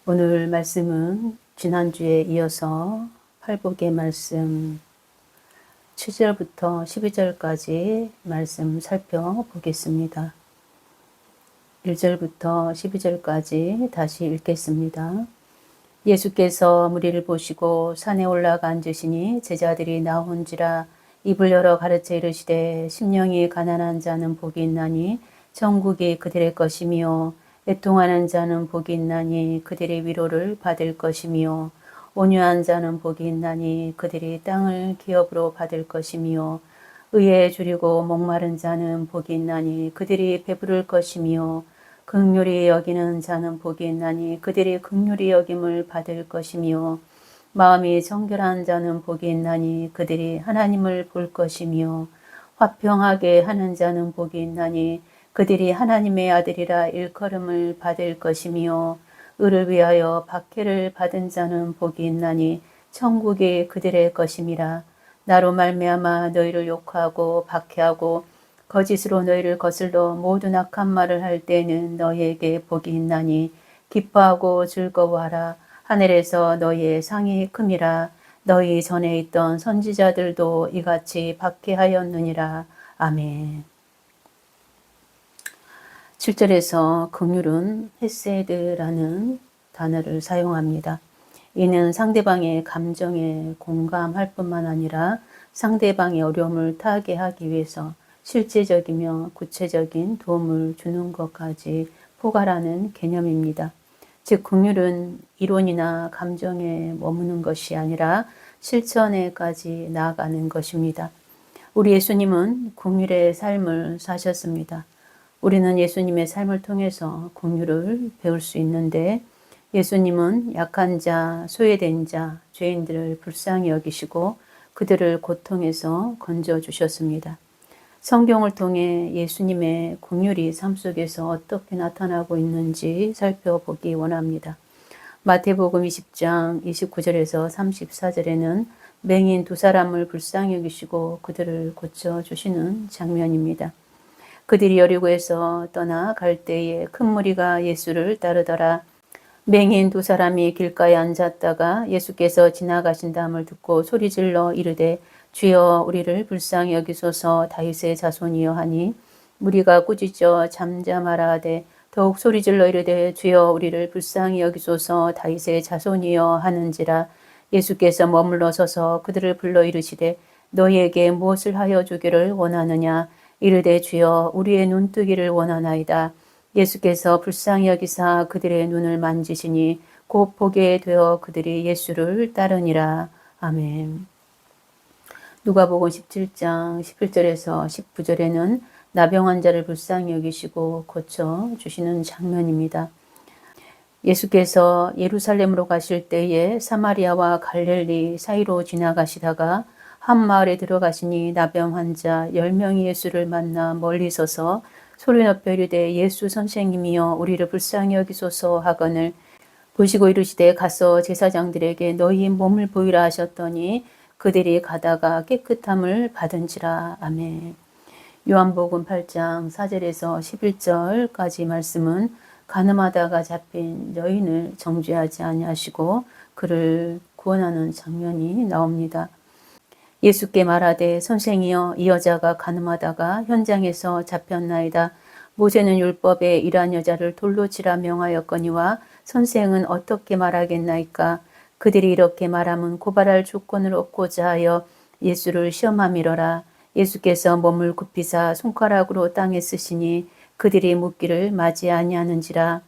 오늘 말씀은 지난주에 이어서 팔복의 말씀 7절부터 12절까지 말씀 살펴보겠습니다. 1절부터 12절까지 다시 읽겠습니다. 예수께서 무리를 보시고 산에 올라가 앉으시니 제자들이 나온지라 입을 열어 가르쳐 이르시되 심령이 가난한 자는 복이 있나니 천국이 그들의 것이며 애통하는 자는 복이 있나니 그들의 위로를 받을 것이며 온유한 자는 복이 있나니 그들이 땅을 기업으로 받을 것이며 의에 줄이고 목마른 자는 복이 있나니 그들이 배부를 것이며 긍휼히 여기는 자는 복이 있나니 그들이 긍휼히 여김을 받을 것이며 마음이 정결한 자는 복이 있나니 그들이 하나님을 볼 것이며 화평하게 하는 자는 복이 있나니 그들이 하나님의 아들이라 일컬음을 받을 것이며 의를 위하여 박해를 받은 자는 복이 있나니 천국이 그들의 것임이라. 나로 말미암아 너희를 욕하고 박해하고 거짓으로 너희를 거슬러 모든 악한 말을 할 때에는 너희에게 복이 있나니 기뻐하고 즐거워하라. 하늘에서 너희의 상이 큼이라. 너희 전에 있던 선지자들도 이같이 박해하였느니라. 아멘. 7절에서 긍휼은 헤세드라는 단어를 사용합니다. 이는 상대방의 감정에 공감할 뿐만 아니라 상대방의 어려움을 타게 하기 위해서 실제적이며 구체적인 도움을 주는 것까지 포괄하는 개념입니다. 즉 긍휼은 이론이나 감정에 머무는 것이 아니라 실천에까지 나아가는 것입니다. 우리 예수님은 긍휼의 삶을 사셨습니다. 우리는 예수님의 삶을 통해서 긍휼을 배울 수 있는데 예수님은 약한 자, 소외된 자, 죄인들을 불쌍히 여기시고 그들을 고통에서 건져주셨습니다. 성경을 통해 예수님의 긍휼이 삶 속에서 어떻게 나타나고 있는지 살펴보기 원합니다. 마태복음 20장 29절에서 34절에는 맹인 두 사람을 불쌍히 여기시고 그들을 고쳐주시는 장면입니다. 그들이 여리고에서 떠나갈 때에 큰 무리가 예수를 따르더라. 맹인 두 사람이 길가에 앉았다가 예수께서 지나가신다함을 듣고 소리질러 이르되 주여 우리를 불쌍히 여기소서 다윗의 자손이여 하니 무리가 꾸짖어 잠잠하라 하되 더욱 소리질러 이르되 주여 우리를 불쌍히 여기소서 다윗의 자손이여 하는지라. 예수께서 머물러 서서 그들을 불러 이르시되 너희에게 무엇을 하여 주기를 원하느냐. 이르되 주여 우리의 눈뜨기를 원하나이다. 예수께서 불쌍히 여기사 그들의 눈을 만지시니 곧 보게 되어 그들이 예수를 따르니라. 아멘. 누가복음 17장 11절에서 19절에는 나병 환자를 불쌍히 여기시고 고쳐주시는 장면입니다. 예수께서 예루살렘으로 가실 때에 사마리아와 갈릴리 사이로 지나가시다가 한 마을에 들어가시니 나병 환자 10명이 예수를 만나 멀리 서서 소리 높여 이르되 예수 선생님이여 우리를 불쌍히 여기소서 하거늘 보시고 이르시되 가서 제사장들에게 너희 몸을 보이라 하셨더니 그들이 가다가 깨끗함을 받은지라. 아멘. 요한복음 8장 4절에서 11절까지 말씀은 간음하다가 잡힌 여인을 정죄하지 아니하시고 그를 구원하는 장면이 나옵니다. 예수께 말하되 선생이여 이 여자가 간음하다가 현장에서 잡혔나이다. 모세는 율법에 이러한 여자를 돌로 치라 명하였거니와 선생은 어떻게 말하겠나이까. 그들이 이렇게 말하면 고발할 조건을 얻고자 하여 예수를 시험함이러라. 예수께서 몸을 굽히사 손가락으로 땅에 쓰시니 그들이 묻기를 맞이 아니하는지라.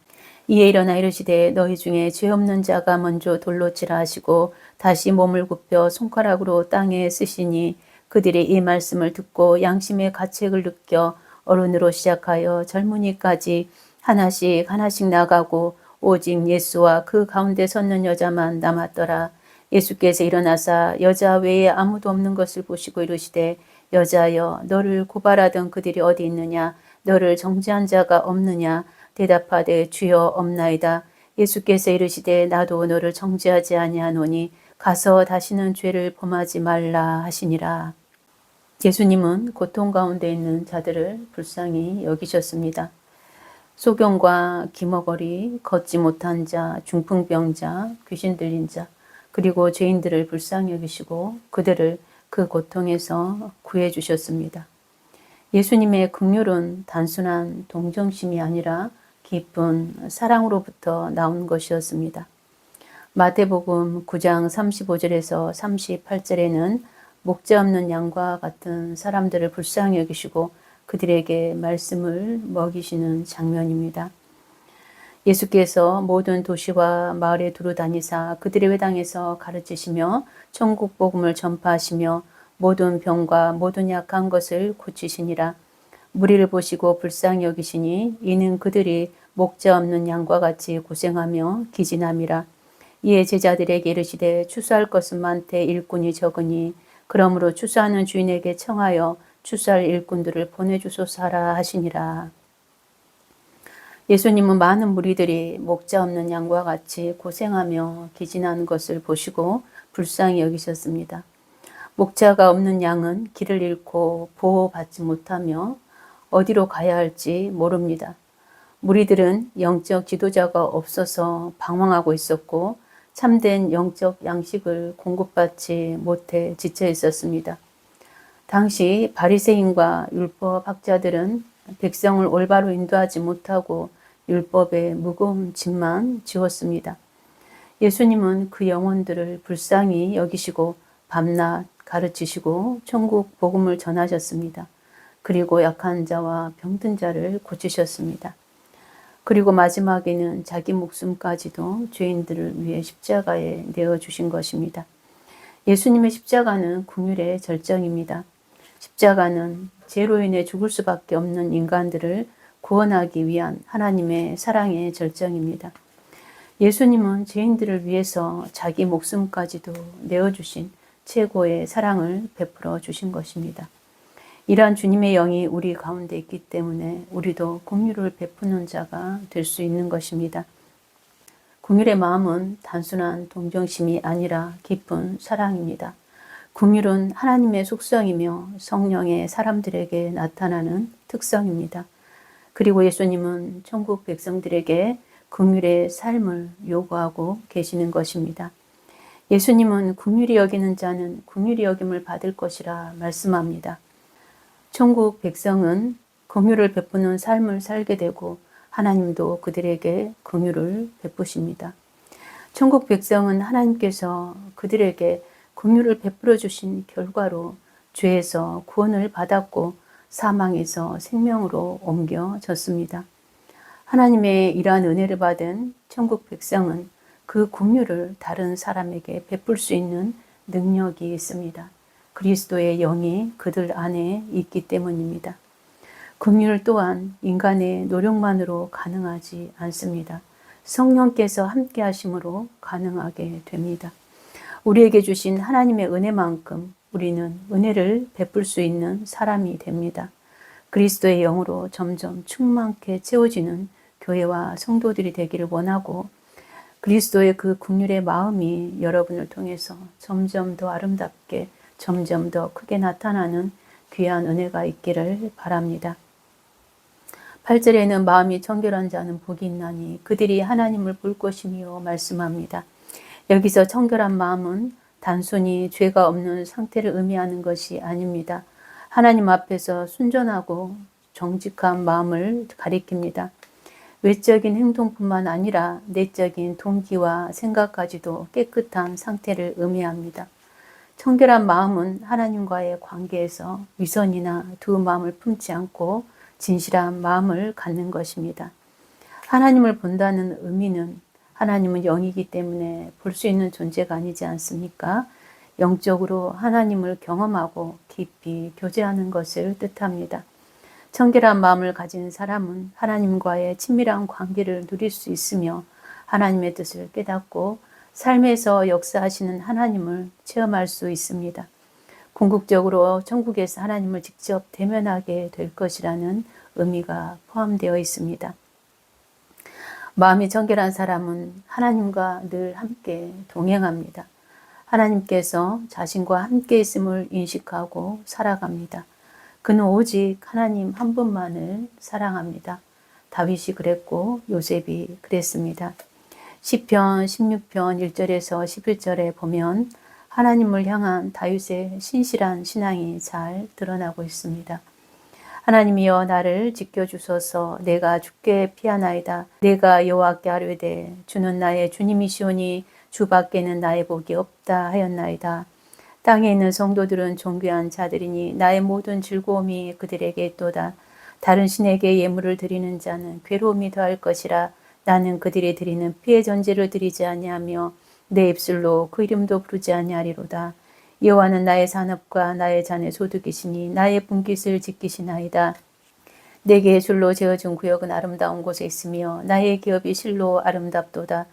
이에 일어나 이르시되 너희 중에 죄 없는 자가 먼저 돌로 치라 하시고 다시 몸을 굽혀 손가락으로 땅에 쓰시니 그들이 이 말씀을 듣고 양심의 가책을 느껴 어른으로 시작하여 젊은이까지 하나씩 나가고 오직 예수와 그 가운데 섰는 여자만 남았더라. 예수께서 일어나사 여자 외에 아무도 없는 것을 보시고 이르시되 여자여 너를 고발하던 그들이 어디 있느냐. 너를 정죄한 자가 없느냐. 대답하되 주여 없나이다. 예수께서 이르시되 나도 너를 정죄하지 아니하노니 가서 다시는 죄를 범하지 말라 하시니라. 예수님은 고통 가운데 있는 자들을 불쌍히 여기셨습니다. 소경과 기머거리, 걷지 못한 자, 중풍병자, 귀신 들린 자, 그리고 죄인들을 불쌍히 여기시고 그들을 그 고통에서 구해 주셨습니다. 예수님의 긍휼은 단순한 동정심이 아니라 깊은 사랑으로부터 나온 것이었습니다. 마태복음 9장 35절에서 38절에는 목자 없는 양과 같은 사람들을 불쌍히 여기시고 그들에게 말씀을 먹이시는 장면입니다. 예수께서 모든 도시와 마을에 두루 다니사 그들의 회당에서 가르치시며 천국 복음을 전파하시며 모든 병과 모든 약한 것을 고치시니라. 무리를 보시고 불쌍히 여기시니 이는 그들이 목자 없는 양과 같이 고생하며 기진함이라. 이에 제자들에게 이르시되 추수할 것은 많되 일꾼이 적으니 그러므로 추수하는 주인에게 청하여 추수할 일꾼들을 보내주소서 하라 하시니라. 예수님은 많은 무리들이 목자 없는 양과 같이 고생하며 기진하는 것을 보시고 불쌍히 여기셨습니다. 목자가 없는 양은 길을 잃고 보호받지 못하며 어디로 가야 할지 모릅니다. 무리들은 영적 지도자가 없어서 방황하고 있었고 참된 영적 양식을 공급받지 못해 지쳐 있었습니다. 당시 바리새인과 율법학자들은 백성을 올바로 인도하지 못하고 율법의 무거운 짐만 지웠습니다. 예수님은 그 영혼들을 불쌍히 여기시고 밤낮 가르치시고 천국 복음을 전하셨습니다. 그리고 약한 자와 병든 자를 고치셨습니다. 그리고 마지막에는 자기 목숨까지도 죄인들을 위해 십자가에 내어주신 것입니다. 예수님의 십자가는 긍휼의 절정입니다. 십자가는 죄로 인해 죽을 수밖에 없는 인간들을 구원하기 위한 하나님의 사랑의 절정입니다. 예수님은 죄인들을 위해서 자기 목숨까지도 내어주신 최고의 사랑을 베풀어 주신 것입니다. 이러한 주님의 영이 우리 가운데 있기 때문에 우리도 긍휼을 베푸는 자가 될 수 있는 것입니다. 긍휼의 마음은 단순한 동정심이 아니라 깊은 사랑입니다. 긍휼은 하나님의 속성이며 성령의 사람들에게 나타나는 특성입니다. 그리고 예수님은 천국 백성들에게 긍휼의 삶을 요구하고 계시는 것입니다. 예수님은 긍휼히 여기는 자는 긍휼히 여김을 받을 것이라 말씀합니다. 천국 백성은 긍휼을 베푸는 삶을 살게 되고 하나님도 그들에게 긍휼을 베푸십니다. 천국 백성은 하나님께서 그들에게 긍휼을 베풀어 주신 결과로 죄에서 구원을 받았고 사망에서 생명으로 옮겨졌습니다. 하나님의 이러한 은혜를 받은 천국 백성은 그 긍휼을 다른 사람에게 베풀 수 있는 능력이 있습니다. 그리스도의 영이 그들 안에 있기 때문입니다. 긍휼 또한 인간의 노력만으로 가능하지 않습니다. 성령께서 함께 하심으로 가능하게 됩니다. 우리에게 주신 하나님의 은혜만큼 우리는 은혜를 베풀 수 있는 사람이 됩니다. 그리스도의 영으로 점점 충만케 채워지는 교회와 성도들이 되기를 원하고 그리스도의 그 긍휼의 마음이 여러분을 통해서 점점 더 아름답게 점점 더 크게 나타나는 귀한 은혜가 있기를 바랍니다. 8절에는 마음이 청결한 자는 복이 있나니 그들이 하나님을 볼 것이며 말씀합니다. 여기서 청결한 마음은 단순히 죄가 없는 상태를 의미하는 것이 아닙니다. 하나님 앞에서 순전하고 정직한 마음을 가리킵니다. 외적인 행동뿐만 아니라 내적인 동기와 생각까지도 깨끗한 상태를 의미합니다. 청결한 마음은 하나님과의 관계에서 위선이나 두 마음을 품지 않고 진실한 마음을 갖는 것입니다. 하나님을 본다는 의미는 하나님은 영이기 때문에 볼 수 있는 존재가 아니지 않습니까? 영적으로 하나님을 경험하고 깊이 교제하는 것을 뜻합니다. 청결한 마음을 가진 사람은 하나님과의 친밀한 관계를 누릴 수 있으며 하나님의 뜻을 깨닫고 삶에서 역사하시는 하나님을 체험할 수 있습니다. 궁극적으로 천국에서 하나님을 직접 대면하게 될 것이라는 의미가 포함되어 있습니다. 마음이 청결한 사람은 하나님과 늘 함께 동행합니다. 하나님께서 자신과 함께 있음을 인식하고 살아갑니다. 그는 오직 하나님 한 분만을 사랑합니다. 다윗이 그랬고 요셉이 그랬습니다. 시편 16편 1절에서 11절에 보면 하나님을 향한 다윗의 신실한 신앙이 잘 드러나고 있습니다. 하나님이여 나를 지켜주소서. 내가 주께 피하나이다. 내가 여호와께 아뢰되 주는 나의 주님이시오니 주밖에는 나의 복이 없다 하였나이다. 땅에 있는 성도들은 존귀한 자들이니 나의 모든 즐거움이 그들에게 있도다. 다른 신에게 예물을 드리는 자는 괴로움이 더할 것이라. 나는 그들이 드리는 피의 전제를 드리지 아니하며 내 입술로 그 이름도 부르지 아니하리로다. 여호와는 나의 산업과 나의 잔의 소득이시니 나의 분깃을 지키시나이다. 내게 줄로 재어준 구역은 아름다운 곳에 있으며 나의 기업이 실로 아름답도다.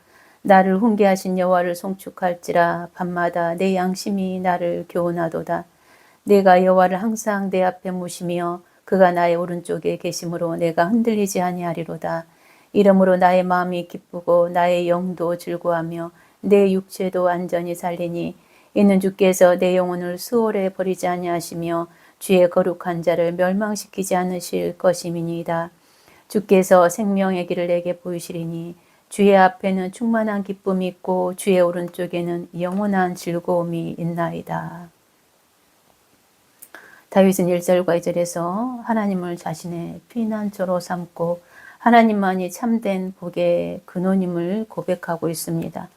나를 훈계하신 여호와를 송축할지라. 밤마다 내 양심이 나를 교훈하도다. 내가 여호와를 항상 내 앞에 모시며 그가 나의 오른쪽에 계심으로 내가 흔들리지 아니하리로다. 이러므로 나의 마음이 기쁘고 나의 영도 즐거워하며 내 육체도 안전히 살리니 이는 주께서 내 영혼을 수월에 버리지 아니하시며 주의 거룩한 자를 멸망시키지 않으실 것임이니이다. 주께서 생명의 길을 내게 보이시리니 주의 앞에는 충만한 기쁨이 있고 주의 오른쪽에는 영원한 즐거움이 있나이다. 다윗은 1절과 2절에서 하나님을 자신의 피난처로 삼고 하나님만이 참된 복의 근원임을 고백하고 있습니다.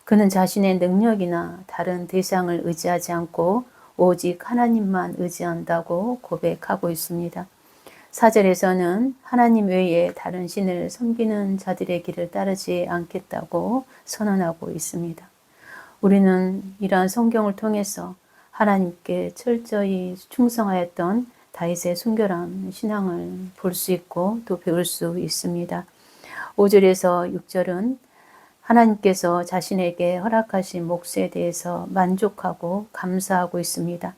그는 자신의 능력이나 다른 대상을 의지하지 않고 오직 하나님만 의지한다고 고백하고 있습니다. 4절에서는 하나님 외에 다른 신을 섬기는 자들의 길을 따르지 않겠다고 선언하고 있습니다. 우리는 이러한 성경을 통해서 하나님께 철저히 충성하였던 다윗의 순결한 신앙을 볼 수 있고 또 배울 수 있습니다. 5절에서 6절은 하나님께서 자신에게 허락하신 몫에 대해서 만족하고 감사하고 있습니다.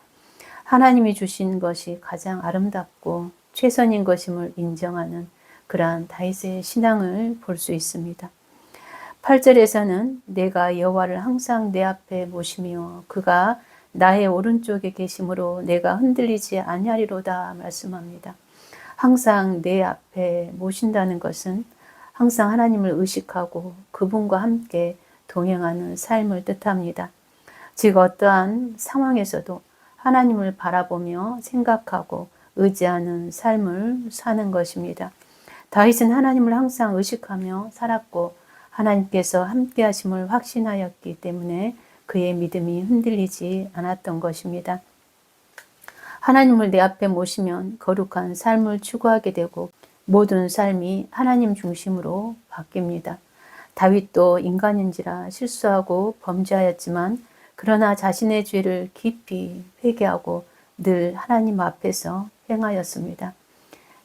하나님이 주신 것이 가장 아름답고 최선인 것임을 인정하는 그러한 다윗의 신앙을 볼 수 있습니다. 8절에서는 내가 여호와를 항상 내 앞에 모시며 그가 나의 오른쪽에 계심으로 내가 흔들리지 아니하리로다 말씀합니다. 항상 내 앞에 모신다는 것은 항상 하나님을 의식하고 그분과 함께 동행하는 삶을 뜻합니다. 즉 어떠한 상황에서도 하나님을 바라보며 생각하고 의지하는 삶을 사는 것입니다. 다윗은 하나님을 항상 의식하며 살았고 하나님께서 함께 하심을 확신하였기 때문에 그의 믿음이 흔들리지 않았던 것입니다. 하나님을 내 앞에 모시면 거룩한 삶을 추구하게 되고 모든 삶이 하나님 중심으로 바뀝니다. 다윗도 인간인지라 실수하고 범죄하였지만 그러나 자신의 죄를 깊이 회개하고 늘 하나님 앞에서 행하였습니다.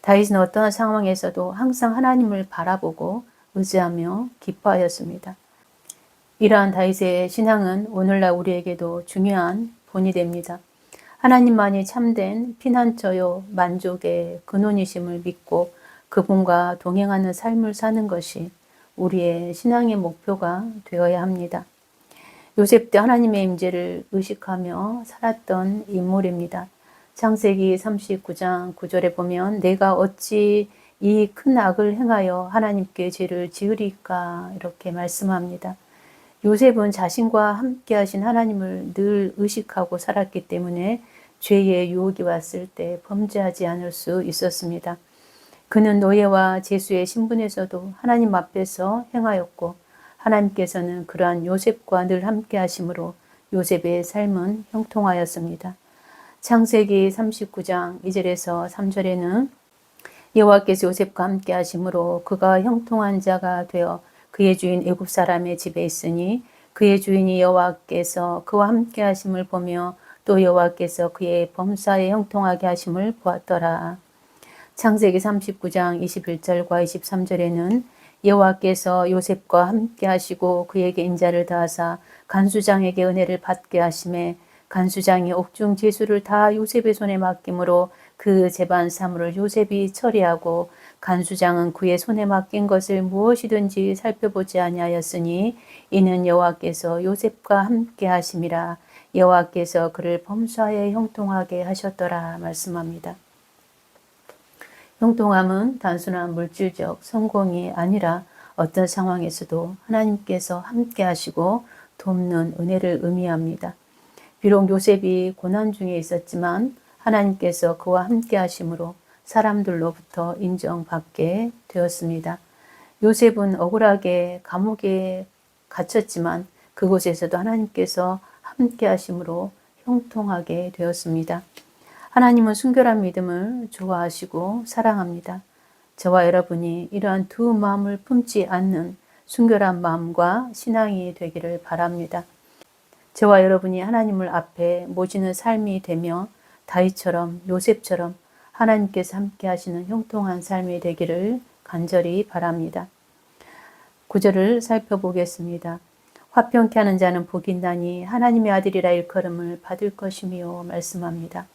다윗은 어떠한 상황에서도 항상 하나님을 바라보고 의지하며 기뻐하였습니다. 이러한 다윗의 신앙은 오늘날 우리에게도 중요한 본이 됩니다. 하나님만이 참된 피난처요 만족의 근원이심을 믿고 그분과 동행하는 삶을 사는 것이 우리의 신앙의 목표가 되어야 합니다. 요셉도 하나님의 임재를 의식하며 살았던 인물입니다. 창세기 39장 9절에 보면 내가 어찌 이 큰 악을 행하여 하나님께 죄를 지으리까 이렇게 말씀합니다. 요셉은 자신과 함께 하신 하나님을 늘 의식하고 살았기 때문에 죄의 유혹이 왔을 때 범죄하지 않을 수 있었습니다. 그는 노예와 제수의 신분에서도 하나님 앞에서 행하였고 하나님께서는 그러한 요셉과 늘 함께 하심으로 요셉의 삶은 형통하였습니다. 창세기 39장 2절에서 3절에는 여호와께서 요셉과 함께 하심으로 그가 형통한 자가 되어 그의 주인 애굽 사람의 집에 있으니 그의 주인이 여호와께서 그와 함께 하심을 보며 또 여호와께서 그의 범사에 형통하게 하심을 보았더라. 창세기 39장 21절과 23절에는 여호와께서 요셉과 함께 하시고 그에게 인자를 다하사 간수장에게 은혜를 받게 하심에 간수장이 옥중 제수를 다 요셉의 손에 맡김으로 그 재반 사물을 요셉이 처리하고 간수장은 그의 손에 맡긴 것을 무엇이든지 살펴보지 아니하였으니 이는 여호와께서 요셉과 함께 하심이라. 여호와께서 그를 범사에 형통하게 하셨더라 말씀합니다. 형통함은 단순한 물질적 성공이 아니라 어떤 상황에서도 하나님께서 함께 하시고 돕는 은혜를 의미합니다. 비록 요셉이 고난 중에 있었지만 하나님께서 그와 함께 하심으로 사람들로부터 인정받게 되었습니다. 요셉은 억울하게 감옥에 갇혔지만 그곳에서도 하나님께서 함께 하심으로 형통하게 되었습니다. 하나님은 순결한 믿음을 좋아하시고 사랑합니다. 저와 여러분이 이러한 두 마음을 품지 않는 순결한 마음과 신앙이 되기를 바랍니다. 저와 여러분이 하나님을 앞에 모시는 삶이 되며 다윗처럼 요셉처럼 하나님께서 함께 하시는 형통한 삶이 되기를 간절히 바랍니다. 9절을 살펴보겠습니다. 화평케 하는 자는 복이 있나니 하나님의 아들이라 일컬음을 받을 것이며 말씀합니다.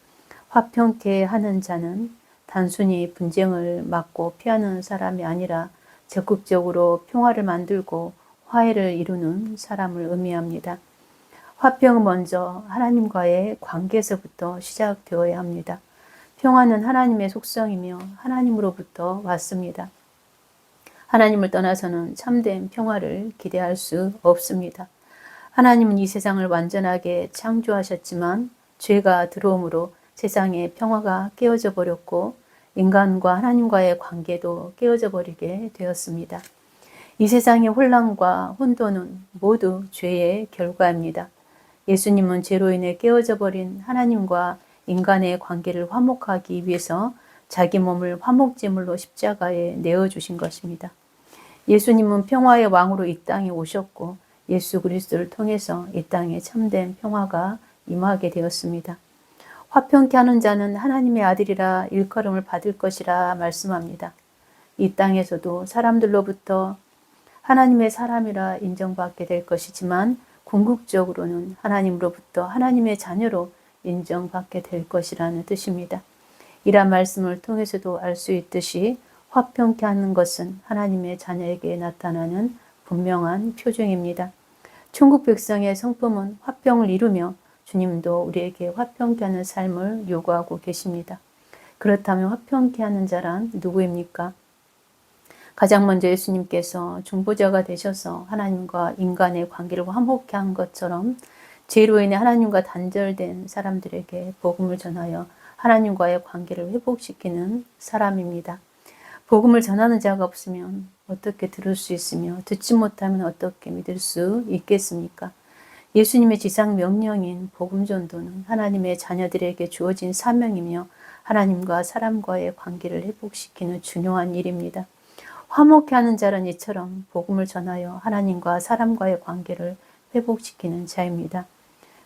화평케 하는 자는 단순히 분쟁을 막고 피하는 사람이 아니라 적극적으로 평화를 만들고 화해를 이루는 사람을 의미합니다. 화평은 먼저 하나님과의 관계에서부터 시작되어야 합니다. 평화는 하나님의 속성이며 하나님으로부터 왔습니다. 하나님을 떠나서는 참된 평화를 기대할 수 없습니다. 하나님은 이 세상을 완전하게 창조하셨지만 죄가 들어옴으로 세상의 평화가 깨어져 버렸고 인간과 하나님과의 관계도 깨어져 버리게 되었습니다. 이 세상의 혼란과 혼돈은 모두 죄의 결과입니다. 예수님은 죄로 인해 깨어져 버린 하나님과 인간의 관계를 화목하기 위해서 자기 몸을 화목제물로 십자가에 내어주신 것입니다. 예수님은 평화의 왕으로 이 땅에 오셨고 예수 그리스도를 통해서 이 땅에 참된 평화가 임하게 되었습니다. 화평케 하는 자는 하나님의 아들이라 일컬음을 받을 것이라 말씀합니다. 이 땅에서도 사람들로부터 하나님의 사람이라 인정받게 될 것이지만 궁극적으로는 하나님으로부터 하나님의 자녀로 인정받게 될 것이라는 뜻입니다. 이러한 말씀을 통해서도 알 수 있듯이 화평케 하는 것은 하나님의 자녀에게 나타나는 분명한 표징입니다. 천국 백성의 성품은 화평을 이루며 주님도 우리에게 화평케 하는 삶을 요구하고 계십니다. 그렇다면 화평케 하는 자란 누구입니까? 가장 먼저 예수님께서 중보자가 되셔서 하나님과 인간의 관계를 화목케 한 것처럼 죄로 인해 하나님과 단절된 사람들에게 복음을 전하여 하나님과의 관계를 회복시키는 사람입니다. 복음을 전하는 자가 없으면 어떻게 들을 수 있으며 듣지 못하면 어떻게 믿을 수 있겠습니까? 예수님의 지상 명령인 복음 전도는 하나님의 자녀들에게 주어진 사명이며 하나님과 사람과의 관계를 회복시키는 중요한 일입니다. 화목케 하는 자는 이처럼 복음을 전하여 하나님과 사람과의 관계를 회복시키는 자입니다.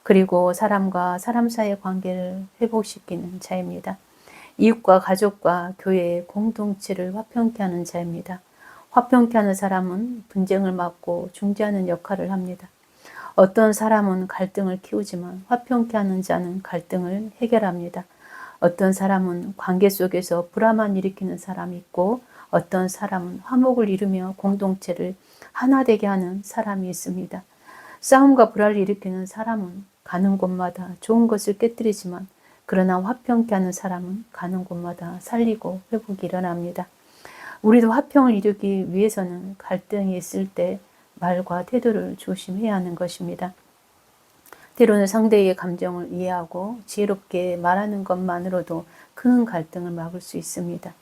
그리고 사람과 사람 사이의 관계를 회복시키는 자입니다. 이웃과 가족과 교회의 공동체를 화평케 하는 자입니다. 화평케 하는 사람은 분쟁을 막고 중재하는 역할을 합니다. 어떤 사람은 갈등을 키우지만 화평케 하는 자는 갈등을 해결합니다. 어떤 사람은 관계 속에서 불화만 일으키는 사람이 있고 어떤 사람은 화목을 이루며 공동체를 하나 되게 하는 사람이 있습니다. 싸움과 불화를 일으키는 사람은 가는 곳마다 좋은 것을 깨뜨리지만 그러나 화평케 하는 사람은 가는 곳마다 살리고 회복이 일어납니다. 우리도 화평을 이루기 위해서는 갈등이 있을 때 말과 태도를 조심해야 하는 것입니다. 때로는 상대의 감정을 이해하고 지혜롭게 말하는 것만으로도 큰 갈등을 막을 수 있습니다.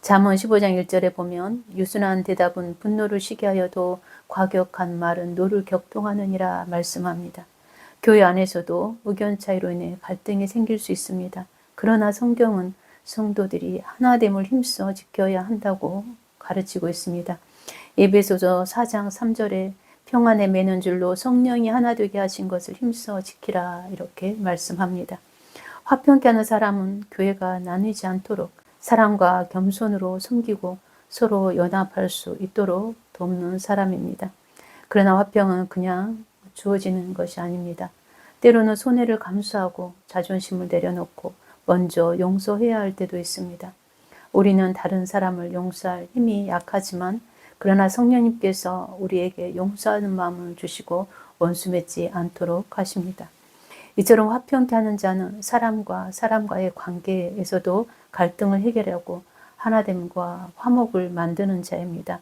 잠언 15장 1절에 보면 유순한 대답은 분노를 쉬게 하여도 과격한 말은 노를 격동하느니라 말씀합니다. 교회 안에서도 의견 차이로 인해 갈등이 생길 수 있습니다. 그러나 성경은 성도들이 하나됨을 힘써 지켜야 한다고 가르치고 있습니다. 에베소서 4장 3절에 평안에 매는 줄로 성령이 하나 되게 하신 것을 힘써 지키라 이렇게 말씀합니다. 화평케 하는 사람은 교회가 나뉘지 않도록 사랑과 겸손으로 섬기고 서로 연합할 수 있도록 돕는 사람입니다. 그러나 화평은 그냥 주어지는 것이 아닙니다. 때로는 손해를 감수하고 자존심을 내려놓고 먼저 용서해야 할 때도 있습니다. 우리는 다른 사람을 용서할 힘이 약하지만 그러나 성령님께서 우리에게 용서하는 마음을 주시고 원수 맺지 않도록 하십니다. 이처럼 화평케 하는 자는 사람과 사람과의 관계에서도 갈등을 해결하고 하나됨과 화목을 만드는 자입니다.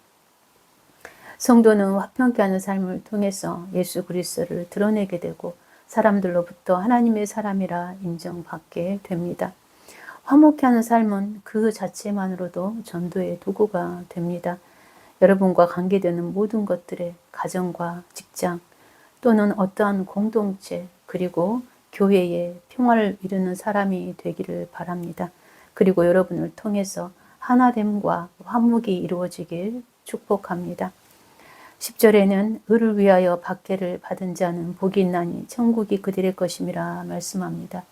성도는 화평케 하는 삶을 통해서 예수 그리스도를 드러내게 되고 사람들로부터 하나님의 사람이라 인정받게 됩니다. 화목케 하는 삶은 그 자체만으로도 전도의 도구가 됩니다. 여러분과 관계되는 모든 것들에 가정과 직장 또는 어떠한 공동체 그리고 교회에 평화를 이루는 사람이 되기를 바랍니다. 그리고 여러분을 통해서 하나됨과 화목이 이루어지길 축복합니다. 10절에는 의를 위하여 박해를 받은 자는 복이 있나니 천국이 그들의 것임이라 말씀합니다.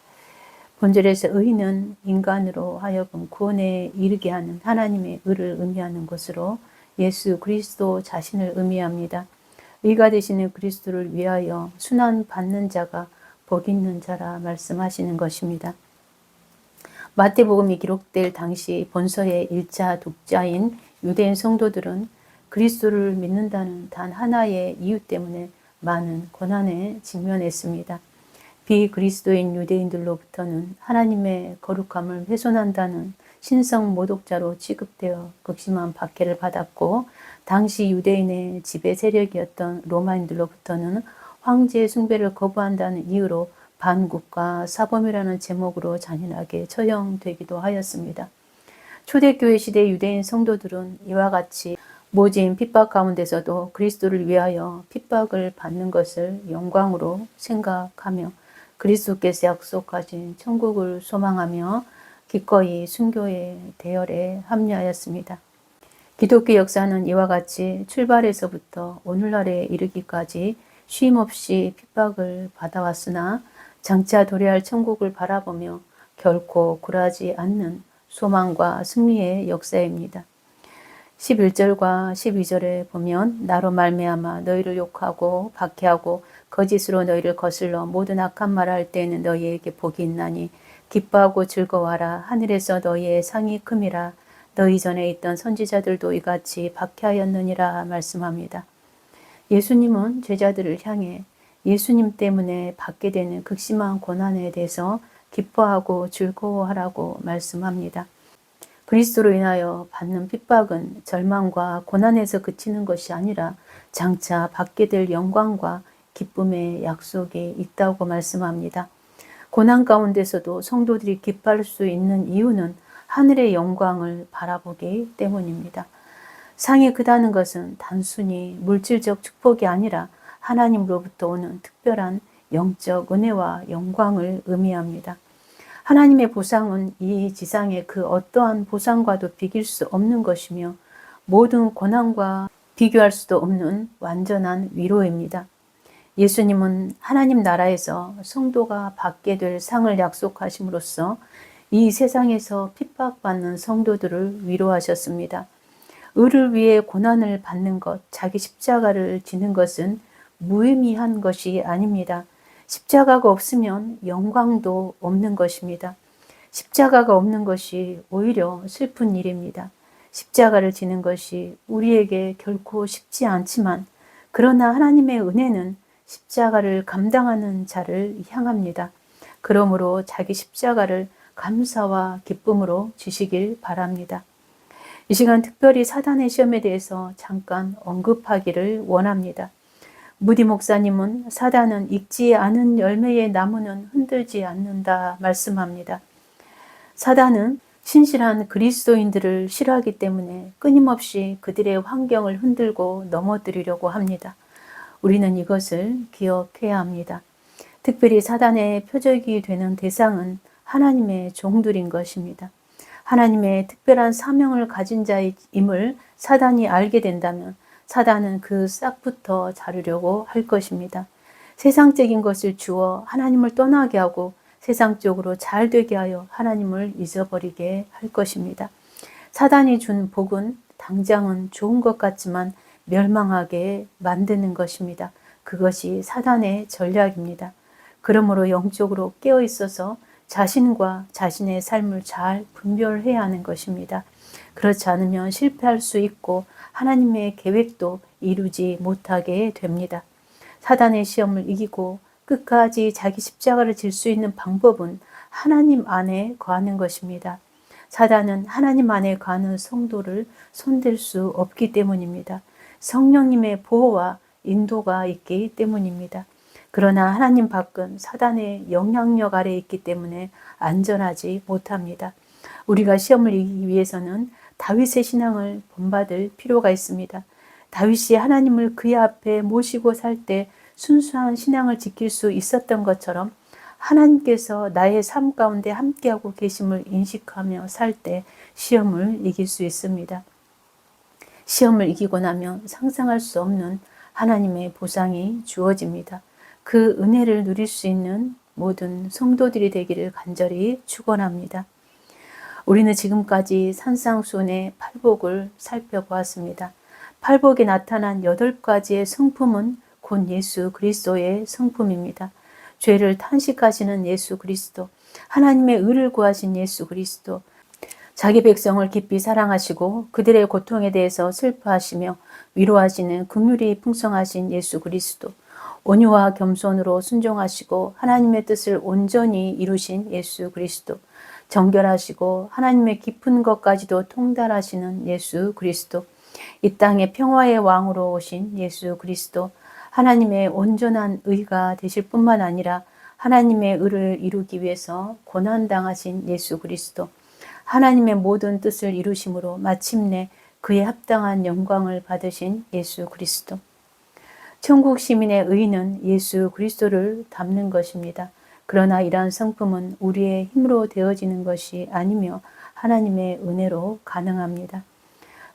본절에서 의는 인간으로 하여금 구원에 이르게 하는 하나님의 의를 의미하는 것으로 예수 그리스도 자신을 의미합니다. 의가 되시는 그리스도를 위하여 순환 받는 자가 복 있는 자라 말씀하시는 것입니다. 마태복음이 기록될 당시 본서의 1차 독자인 유대인 성도들은 그리스도를 믿는다는 단 하나의 이유 때문에 많은 고난에 직면했습니다. 비그리스도인 유대인들로부터는 하나님의 거룩함을 훼손한다는 신성 모독자로 취급되어 극심한 박해를 받았고, 당시 유대인의 지배 세력이었던 로마인들로부터는 황제 숭배를 거부한다는 이유로 반국가 사범이라는 제목으로 잔인하게 처형되기도 하였습니다. 초대교회 시대 유대인 성도들은 이와 같이 모진 핍박 가운데서도 그리스도를 위하여 핍박을 받는 것을 영광으로 생각하며 그리스도께서 약속하신 천국을 소망하며 기꺼이 순교의 대열에 합류하였습니다. 기독교 역사는 이와 같이 출발에서부터 오늘날에 이르기까지 쉼없이 핍박을 받아왔으나 장차 도래할 천국을 바라보며 결코 굴하지 않는 소망과 승리의 역사입니다. 11절과 12절에 보면 나로 말미암아 너희를 욕하고 박해하고 거짓으로 너희를 거슬러 모든 악한 말을 할 때에는 너희에게 복이 있나니 기뻐하고 즐거워하라. 하늘에서 너희의 상이 큼이라. 너희 전에 있던 선지자들도 이같이 박해하였느니라 말씀합니다. 예수님은 제자들을 향해 예수님 때문에 받게 되는 극심한 고난에 대해서 기뻐하고 즐거워하라고 말씀합니다. 그리스도로 인하여 받는 핍박은 절망과 고난에서 그치는 것이 아니라 장차 받게 될 영광과 기쁨의 약속이 있다고 말씀합니다. 고난 가운데서도 성도들이 기뻐할 수 있는 이유는 하늘의 영광을 바라보기 때문입니다. 상이 크다는 것은 단순히 물질적 축복이 아니라 하나님으로부터 오는 특별한 영적 은혜와 영광을 의미합니다. 하나님의 보상은 이 지상의 그 어떠한 보상과도 비길 수 없는 것이며 모든 고난과 비교할 수도 없는 완전한 위로입니다. 예수님은 하나님 나라에서 성도가 받게 될 상을 약속하심으로써 이 세상에서 핍박받는 성도들을 위로하셨습니다. 의를 위해 고난을 받는 것, 자기 십자가를 지는 것은 무의미한 것이 아닙니다. 십자가가 없으면 영광도 없는 것입니다. 십자가가 없는 것이 오히려 슬픈 일입니다. 십자가를 지는 것이 우리에게 결코 쉽지 않지만 그러나 하나님의 은혜는 십자가를 감당하는 자를 향합니다. 그러므로 자기 십자가를 감사와 기쁨으로 지시길 바랍니다. 이 시간 특별히 사단의 시험에 대해서 잠깐 언급하기를 원합니다. 무디 목사님은 사단은 익지 않은 열매의 나무는 흔들지 않는다 말씀합니다. 사단은 신실한 그리스도인들을 싫어하기 때문에 끊임없이 그들의 환경을 흔들고 넘어뜨리려고 합니다. 우리는 이것을 기억해야 합니다. 특별히 사단의 표적이 되는 대상은 하나님의 종들인 것입니다. 하나님의 특별한 사명을 가진 자임을 사단이 알게 된다면 사단은 그 싹부터 자르려고 할 것입니다. 세상적인 것을 주어 하나님을 떠나게 하고 세상적으로 잘 되게 하여 하나님을 잊어버리게 할 것입니다. 사단이 준 복은 당장은 좋은 것 같지만 멸망하게 만드는 것입니다. 그것이 사단의 전략입니다. 그러므로 영적으로 깨어 있어서 자신과 자신의 삶을 잘 분별해야 하는 것입니다. 그렇지 않으면 실패할 수 있고 하나님의 계획도 이루지 못하게 됩니다. 사단의 시험을 이기고 끝까지 자기 십자가를 질 수 있는 방법은 하나님 안에 거하는 것입니다. 사단은 하나님 안에 가는 성도를 손댈 수 없기 때문입니다. 성령님의 보호와 인도가 있기 때문입니다. 그러나 하나님 밖은 사단의 영향력 아래에 있기 때문에 안전하지 못합니다. 우리가 시험을 이기기 위해서는 다윗의 신앙을 본받을 필요가 있습니다. 다윗이 하나님을 그의 앞에 모시고 살 때 순수한 신앙을 지킬 수 있었던 것처럼 하나님께서 나의 삶 가운데 함께하고 계심을 인식하며 살 때 시험을 이길 수 있습니다. 시험을 이기고 나면 상상할 수 없는 하나님의 보상이 주어집니다. 그 은혜를 누릴 수 있는 모든 성도들이 되기를 간절히 축원합니다. 우리는 지금까지 산상수훈의 팔복을 살펴보았습니다. 팔복에 나타난 8가지의 성품은 곧 예수 그리스도의 성품입니다. 죄를 탄식하시는 예수 그리스도, 하나님의 의를 구하신 예수 그리스도, 자기 백성을 깊이 사랑하시고 그들의 고통에 대해서 슬퍼하시며 위로하시는 긍휼이 풍성하신 예수 그리스도, 온유와 겸손으로 순종하시고 하나님의 뜻을 온전히 이루신 예수 그리스도, 정결하시고 하나님의 깊은 것까지도 통달하시는 예수 그리스도, 이 땅에 평화의 왕으로 오신 예수 그리스도, 하나님의 온전한 의가 되실 뿐만 아니라 하나님의 의를 이루기 위해서 고난당하신 예수 그리스도, 하나님의 모든 뜻을 이루심으로 마침내 그에 합당한 영광을 받으신 예수 그리스도. 천국 시민의 의는 예수 그리스도를 닮는 것입니다. 그러나 이러한 성품은 우리의 힘으로 되어지는 것이 아니며 하나님의 은혜로 가능합니다.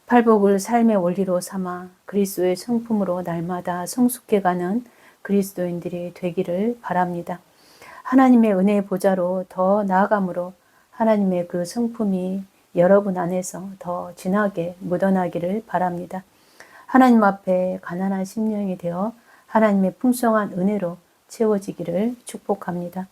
팔복을 삶의 원리로 삼아 그리스도의 성품으로 날마다 성숙해가는 그리스도인들이 되기를 바랍니다. 하나님의 은혜의 보좌로 더 나아감으로 하나님의 그 성품이 여러분 안에서 더 진하게 묻어나기를 바랍니다. 하나님 앞에 가난한 심령이 되어 하나님의 풍성한 은혜로 채워지기를 축복합니다.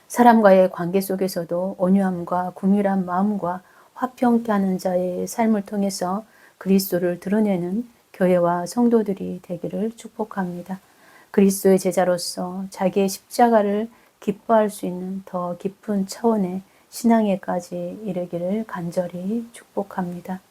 사람과의 관계 속에서도 온유함과 긍휼한 마음과 화평케 하는 자의 삶을 통해서 그리스도를 드러내는 교회와 성도들이 되기를 축복합니다. 그리스도의 제자로서 자기의 십자가를 기뻐할 수 있는 더 깊은 차원의 신앙에까지 이르기를 간절히 축복합니다.